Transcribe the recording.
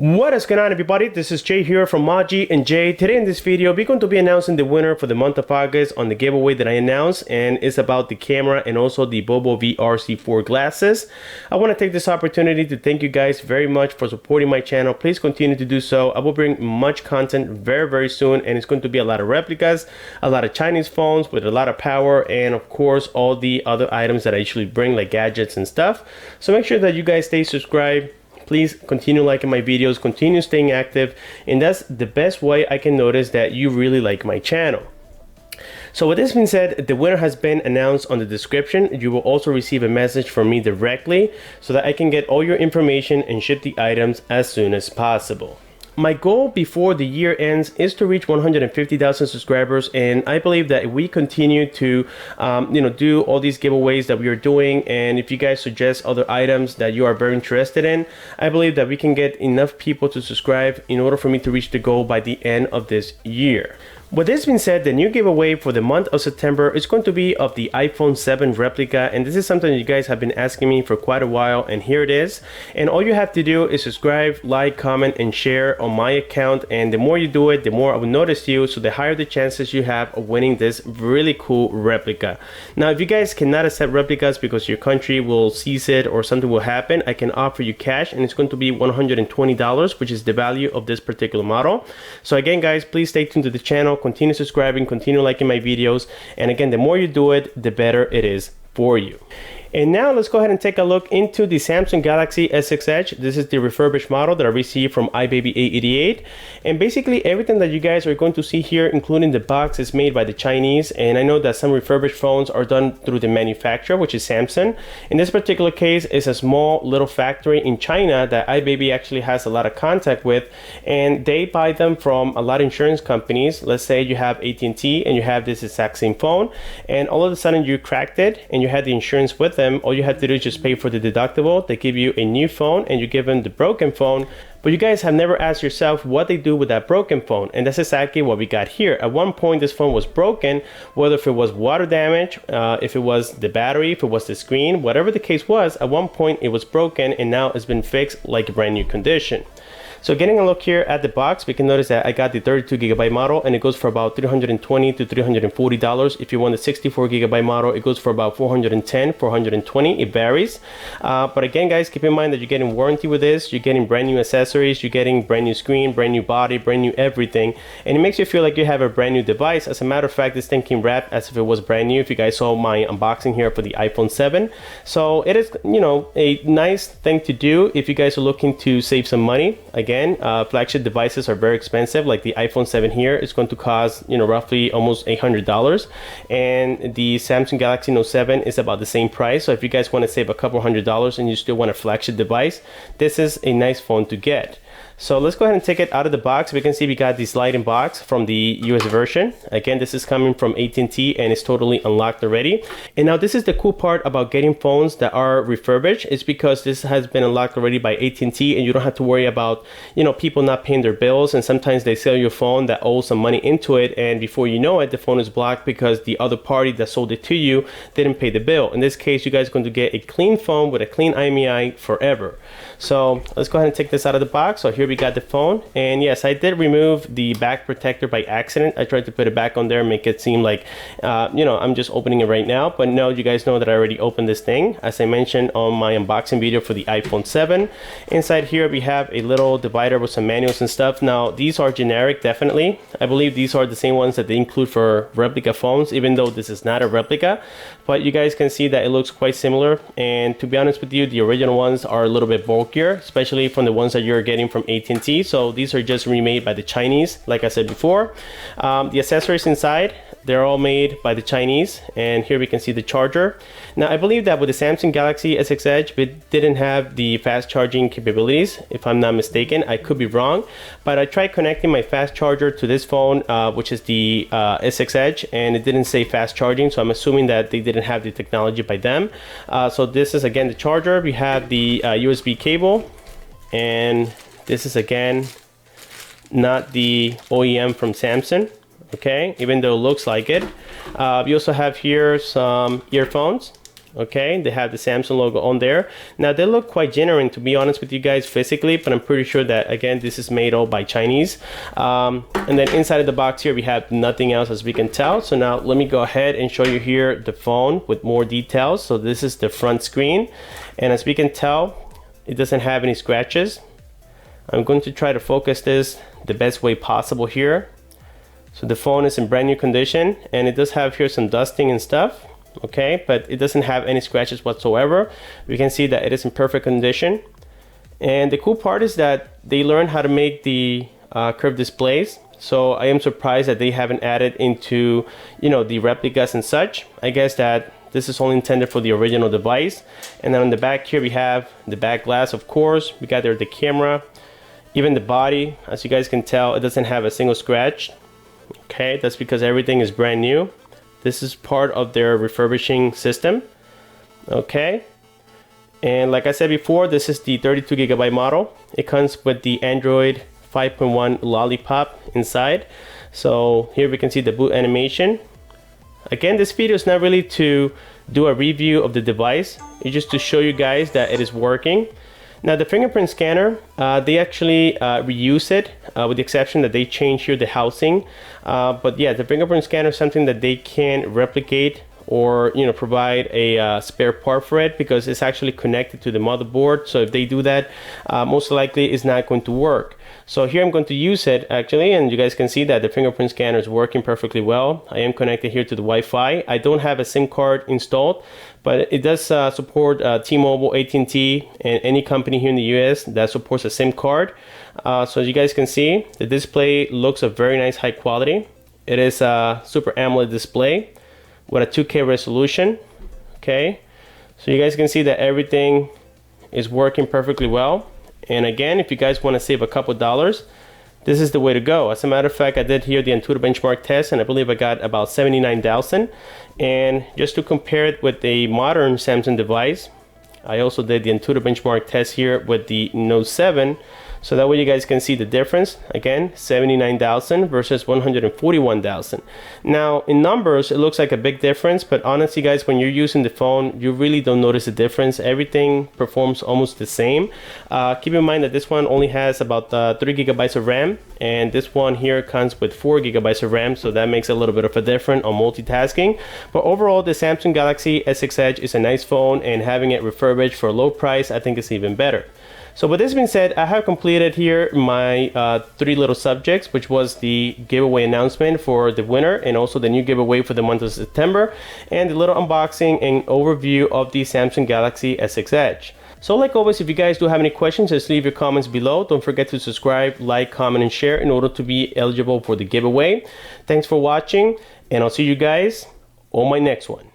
What is going on, everybody? This is Jay here from Maji and Jay. Today in this video we're going to be announcing the winner for the month of August on the giveaway that I announced, and it's about the camera and also the Bobo VRC4 glasses. I want to take this opportunity to thank you guys very much for supporting my channel. Please continue to do so. I will bring much content very soon, and it's going to be a lot of replicas, a lot of Chinese phones with a lot of power, and of course all the other items that I usually bring, like gadgets and stuff. So make sure that you guys stay subscribed. Please continue liking my videos, continue staying active, and that's the best way I can notice that you really like my channel. So with this being said, the winner has been announced on the description. You will also receive a message from me directly so that I can get all your information and ship the items as soon as possible. My goal before the year ends is to reach 150,000 subscribers, and I believe that if we continue to do all these giveaways that we are doing, and if you guys suggest other items that you are very interested in, I believe that we can get enough people to subscribe in order for me to reach the goal by the end of this year. With this being said, the new giveaway for the month of September is going to be of the iPhone 7 replica, and this is something that you guys have been asking me for quite a while, and here it is. And all you have to do is subscribe, like, comment, and share on my account, and the more you do it, the more I will notice you, so the higher the chances you have of winning this really cool replica. Now, if you guys cannot accept replicas because your country will seize it or something will happen, I can offer you cash, and it's going to be $120, which is the value of this particular model. So again, guys, please stay tuned to the channel. Continue subscribing, continue liking my videos, and again, the more you do it, the better it is for you. And now let's go ahead and take a look into the Samsung Galaxy S6 Edge. This is the refurbished model that I received from iBaby888. And basically everything that you guys are going to see here, including the box, is made by the Chinese. And I know that some refurbished phones are done through the manufacturer, which is Samsung. In this particular case, it's a small little factory in China that iBaby actually has a lot of contact with. And they buy them from a lot of insurance companies. Let's say you have AT&T and you have this exact same phone, and all of a sudden you cracked it and you had the insurance with them. All you have to do is just pay for the deductible. They give you a new phone and you give them the broken phone. But you guys have never asked yourself what they do with that broken phone, and that's exactly what we got here. At one point this phone was broken, whether if it was water damage, if it was the battery, if it was the screen, whatever the case was, at one point it was broken, and now it's been fixed like a brand new condition. So getting a look here at the box, we can notice that I got the 32GB model, and it goes for about $320 to $340. If you want the 64GB model, it goes for about $410, $420. It varies. But again, guys, keep in mind that you're getting warranty with this. You're getting brand new accessories. You're getting brand new screen, brand new body, brand new everything. And it makes you feel like you have a brand new device. As a matter of fact, this thing came wrapped as if it was brand new. If you guys saw my unboxing here for the iPhone 7. So it is, a nice thing to do if you guys are looking to save some money. Again, flagship devices are very expensive. Like the iPhone 7 here is going to cost roughly almost $800, and the Samsung Galaxy Note 7 is about the same price. So if you guys want to save a couple $100 and you still want a flagship device, this is a nice phone to get. So let's go ahead and take it out of the box. We can see we got the sliding box from the US version. Again, this is coming from AT&T and it's totally unlocked already. And now this is the cool part about getting phones that are refurbished, is because this has been unlocked already by AT&T, and you don't have to worry about people not paying their bills. And sometimes they sell your phone that owes some money into it, and before you know it, the phone is blocked because the other party that sold it to you didn't pay the bill. In this case, you guys are going to get a clean phone with a clean IMEI forever. So let's go ahead and take this out of the box. So here we got the phone, and yes, I did remove the back protector by accident. I tried to put it back on there and make it seem like I'm just opening it right now, but no, you guys know that I already opened this thing, as I mentioned on my unboxing video for the iPhone 7. Inside here we have a little divider with some manuals and stuff. Now these are generic, definitely. I believe these are the same ones that they include for replica phones, even though this is not a replica, but you guys can see that it looks quite similar. And to be honest with you, the original ones are a little bit bulkier, especially from the ones that you're getting from AT&T. So these are just remade by the Chinese, like I said before. The accessories inside, they're all made by the Chinese, and here we can see the charger. Now I believe that with the Samsung Galaxy S6 Edge, it didn't have the fast charging capabilities, if I'm not mistaken. I could be wrong, but I tried connecting my fast charger to this phone, which is the S6 Edge, and it didn't say fast charging, so I'm assuming that they didn't have the technology by them. So this is again the charger. We have the USB cable, and this is again not the OEM from Samsung. Okay, even though it looks like it. We also have here some earphones. Okay, they have the Samsung logo on there. Now they look quite genuine, to be honest with you guys, physically, but I'm pretty sure that again this is made all by Chinese. And then inside of the box here we have nothing else, as we can tell. So now let me go ahead and show you here the phone with more details. So this is the front screen, and as we can tell, it doesn't have any scratches. I'm going to try to focus this the best way possible here. So the phone is in brand new condition, and it does have here some dusting and stuff. Okay, but it doesn't have any scratches whatsoever. We can see that it is in perfect condition. And the cool part is that they learned how to make the curved displays. So I am surprised that they haven't added into, you know, the replicas and such. I guess that this is only intended for the original device. And then on the back here we have the back glass, of course. We got there the camera, even the body. As you guys can tell, it doesn't have a single scratch. Okay, that's because everything is brand new. This is part of their refurbishing system. Okay, and like I said before, this is the 32GB model. It comes with the Android 5.1 Lollipop inside. So here we can see the boot animation. Again, this video is not really to do a review of the device. It's just to show you guys that it is working. Now the fingerprint scanner, they actually reuse it with the exception that they change here the housing. But yeah, the fingerprint scanner is something that they can replicate or, you know, provide a spare part for it, because it's actually connected to the motherboard. So if they do that, most likely it's not going to work. So here I'm going to use it actually, and you guys can see that the fingerprint scanner is working perfectly well. I am connected here to the Wi-Fi. I don't have a SIM card installed, but it does support T-Mobile, AT&T, and any company here in the US that supports a SIM card. So as you guys can see, the display looks of very nice high quality. It is a Super AMOLED display with a 2K resolution. Okay, so you guys can see that everything is working perfectly well. And again, if you guys want to save a couple dollars, this is the way to go. As a matter of fact, I did here the Antutu benchmark test, and I believe I got about 79,000. And just to compare it with a modern Samsung device, I also did the Antutu benchmark test here with the Note 7. So that way you guys can see the difference. Again, 79,000 versus 141,000. Now in numbers, it looks like a big difference, but honestly guys, when you're using the phone, you really don't notice the difference. Everything performs almost the same. Keep in mind that this one only has about 3GB of RAM, and this one here comes with 4GB of RAM, so that makes a little bit of a difference on multitasking. But overall, the Samsung Galaxy S6 Edge is a nice phone, and having it refurbished for a low price, I think is even better. So with this being said, I have completed here my 3 little subjects, which was the giveaway announcement for the winner, and also the new giveaway for the month of September, and the little unboxing and overview of the Samsung Galaxy S6 Edge. So like always, if you guys do have any questions, just leave your comments below. Don't forget to subscribe, like, comment, and share in order to be eligible for the giveaway. Thanks for watching, and I'll see you guys on my next one.